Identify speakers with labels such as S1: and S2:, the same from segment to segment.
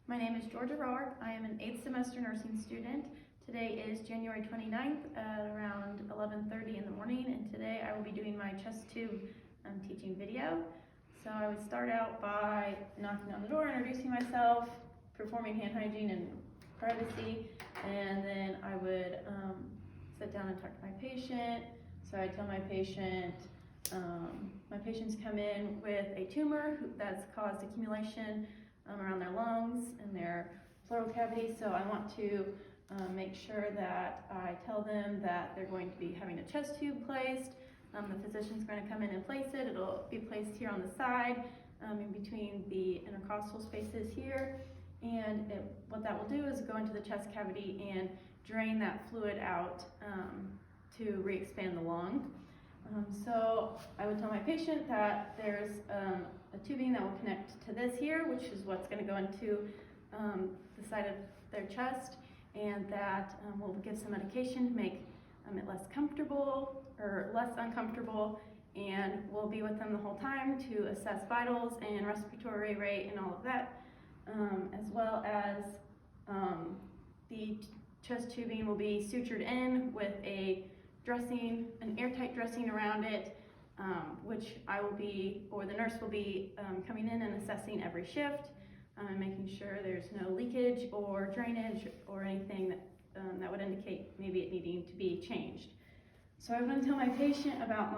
S1: My name is Georgia Roark. I am an 8th semester nursing student. Today is January 29th at around 11:30 in the morning, and today I will be doing my chest tube teaching video. So I would start out by knocking on the door, introducing myself, performing hand hygiene and privacy, and then I would sit down and talk to my patient. So I tell my patient, my patients come in with a tumor that's caused accumulation around their lungs and their pleural cavity. So I want to make sure that I tell them that they're going to be having a chest tube placed. The physician's going to come in and place it. It'll be placed here on the side, in between the intercostal spaces here. And what that will do is go into the chest cavity and drain that fluid out to re-expand the lung. So I would tell my patient that there's a tubing that will connect to this here, which is what's going to go into the side of their chest, and that we'll give some medication to make it less comfortable or less uncomfortable, and we'll be with them the whole time to assess vitals and respiratory rate and all of that, as well as the chest tubing will be sutured in with a dressing, an airtight dressing around it, which I will be, or the nurse will be coming in and assessing every shift, and making sure there's no leakage or drainage or anything that would indicate maybe it needing to be changed. So I'm going to tell my patient about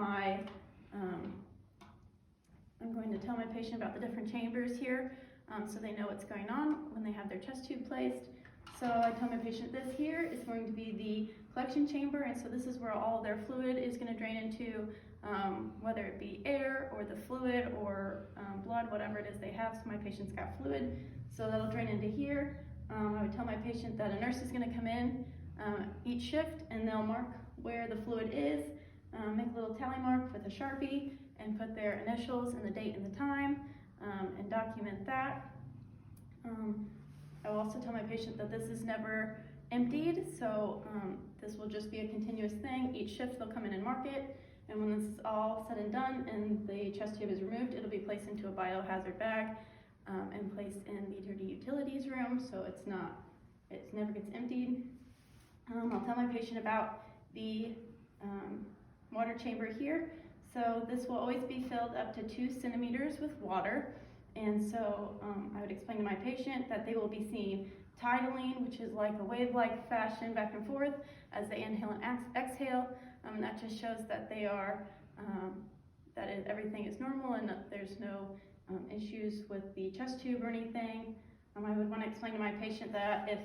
S1: the different chambers here, so they know what's going on when they have their chest tube placed. So I tell my patient this here is going to be the collection chamber, and so this is where all their fluid is going to drain into, whether it be air or the fluid or blood, whatever it is they have. So my patient's got fluid, so that'll drain into here. I would tell my patient that a nurse is going to come in each shift, and they'll mark where the fluid is, make a little tally mark with a Sharpie, and put their initials and the date and the time, and document that. I will also tell my patient that this is never emptied, so this will just be a continuous thing. Each shift they'll come in and mark it, and when this is all said and done and the chest tube is removed, it'll be placed into a biohazard bag and placed in the dirty utilities room, so it never gets emptied. I'll tell my patient about the water chamber here. So this will always be filled up to 2 centimeters with water. And so I would explain to my patient that they will be seeing tidling, which is like a wave-like fashion back and forth as they inhale and exhale. And that just shows that they are, everything is normal and that there's no issues with the chest tube or anything. I would want to explain to my patient that if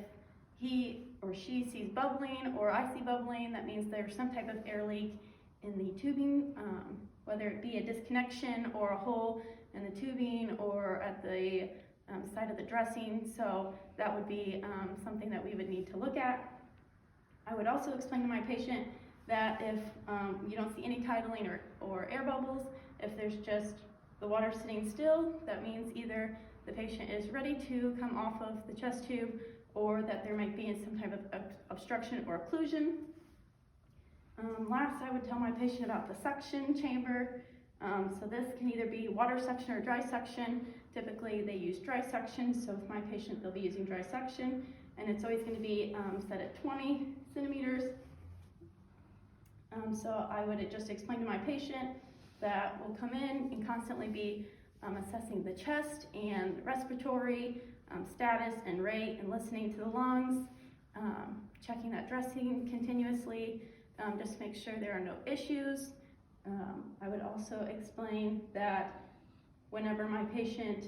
S1: he or she sees bubbling or I see bubbling, that means there's some type of air leak in the tubing, whether it be a disconnection or a hole in the tubing or at the side of the dressing. So that would be something that we would need to look at. I would also explain to my patient that if you don't see any tidling or air bubbles, if there's just the water sitting still, that means either the patient is ready to come off of the chest tube or that there might be some type of obstruction or occlusion. Last, I would tell my patient about the suction chamber. So this can either be water suction or dry suction. Typically they use dry suction, so with my patient they'll be using dry suction, and it's always going to be set at 20 centimeters. So I would just explain to my patient that we'll come in and constantly be assessing the chest and respiratory status and rate and listening to the lungs, checking that dressing continuously, just to make sure there are no issues. I would also explain that whenever my patient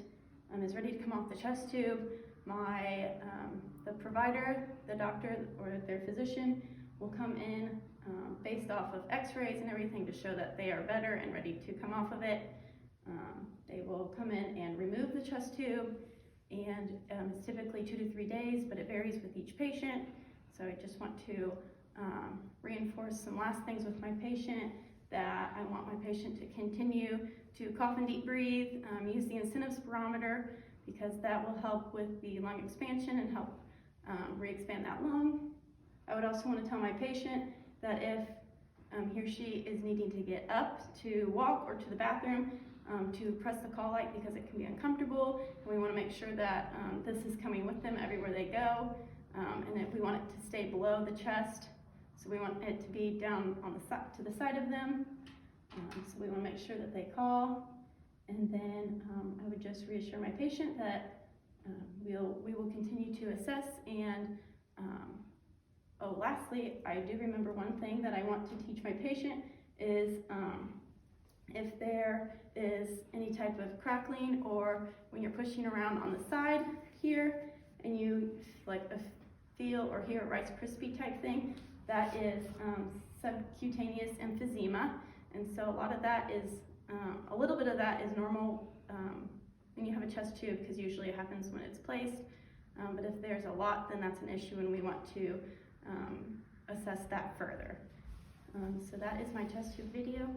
S1: is ready to come off the chest tube, the provider, the doctor, or their physician will come in based off of x-rays and everything to show that they are better and ready to come off of it. They will come in and remove the chest tube, and it's typically 2 to 3 days, but it varies with each patient. So I just want to reinforce some last things with my patient, that I want my patient to continue to cough and deep breathe, use the incentive spirometer, because that will help with the lung expansion and help re-expand that lung. I would also want to tell my patient that if he or she is needing to get up to walk or to the bathroom, to press the call light because it can be uncomfortable, and we want to make sure that this is coming with them everywhere they go, and if we want it to stay below the chest, so we want it to be down on the side, to the side of them, so we want to make sure that they call, and then I would just reassure my patient that we will continue to assess, and lastly, I do remember one thing that I want to teach my patient is if there is any type of crackling, or when you're pushing around on the side here and you feel or hear a Rice Krispie type thing, that is subcutaneous emphysema. And so a lot of that is, a little bit of that is normal when you have a chest tube, because usually it happens when it's placed. But if there's a lot, then that's an issue, and we want to assess that further. So that is my chest tube video.